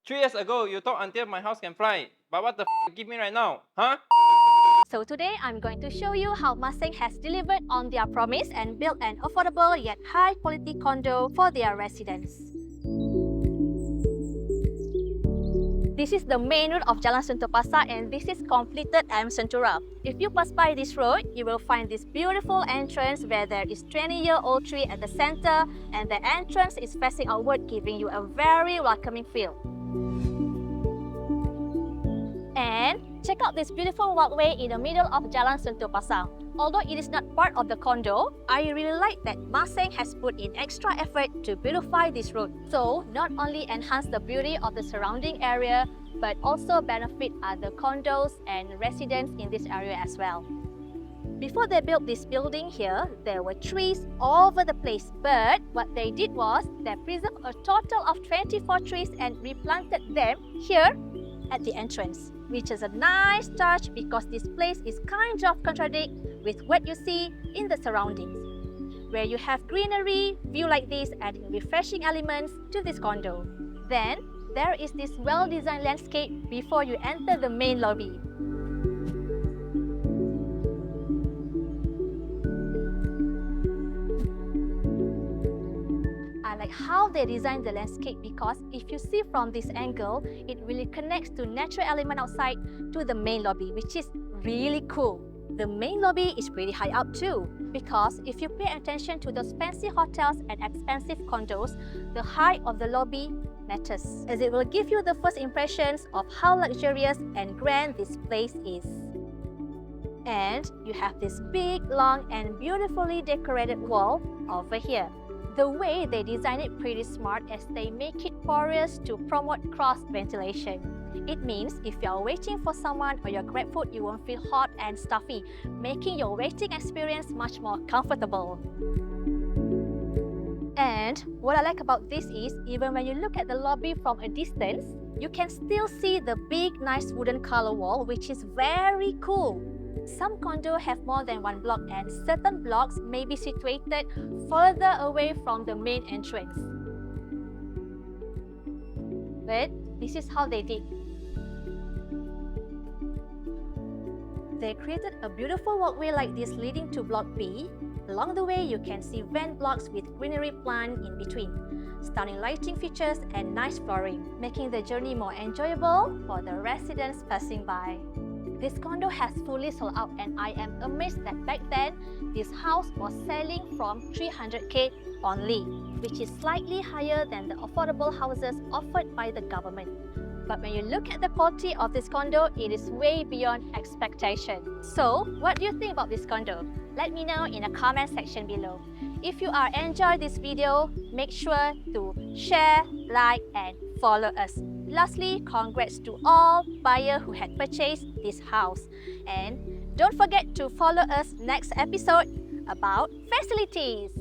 3 years ago, you talk until my house can fly. But what the you give me right now? Huh? So today, I'm going to show you how Mah Sing has delivered on their promise and built an affordable yet high-quality condo for their residents. This is the main road of Jalan Sentul and this is completed M Centura. If you pass by this road, you will find this beautiful entrance where there is 20-year-old tree at the center and the entrance is facing outward, giving you a very welcoming feel. And check out this beautiful walkway in the middle of Jalan Sentul. Although it is not part of the condo, I really like that Mah Sing has put in extra effort to beautify this road. So, not only enhance the beauty of the surrounding area, but also benefit other condos and residents in this area as well. Before they built this building here, there were trees all over the place. But what they did was, they preserved a total of 24 trees and replanted them here at the entrance, which is a nice touch because this place is kind of contradict with what you see in the surroundings, where you have greenery, view like this, adding refreshing elements to this condo. Then, there is this well-designed landscape before you enter the main lobby. I like how they designed the landscape because if you see from this angle, it really connects to natural element outside to the main lobby, which is really cool. The main lobby is pretty high up too, because if you pay attention to those fancy hotels and expensive condos, the height of the lobby matters, as it will give you the first impressions of how luxurious and grand this place is. And you have this big, long and beautifully decorated wall over here. The way they design it pretty smart as they make it porous to promote cross ventilation. It means if you are waiting for someone or your grab food, you won't feel hot and stuffy, making your waiting experience much more comfortable. And what I like about this is, even when you look at the lobby from a distance, you can still see the big, nice wooden color wall, which is very cool. Some condos have more than one block and certain blocks may be situated further away from the main entrance. But this is how they did. They created a beautiful walkway like this leading to Block B. Along the way, you can see vent blocks with greenery plant in between, stunning lighting features and nice flooring, making the journey more enjoyable for the residents passing by. This condo has fully sold out and I am amazed that back then, this house was selling from 300k only, which is slightly higher than the affordable houses offered by the government. But when you look at the quality of this condo, it is way beyond expectation. So, what do you think about this condo? Let me know in the comment section below. If you are enjoying this video, make sure to share, like and follow us. Lastly, congrats to all buyers who had purchased this house. And don't forget to follow us next episode about facilities.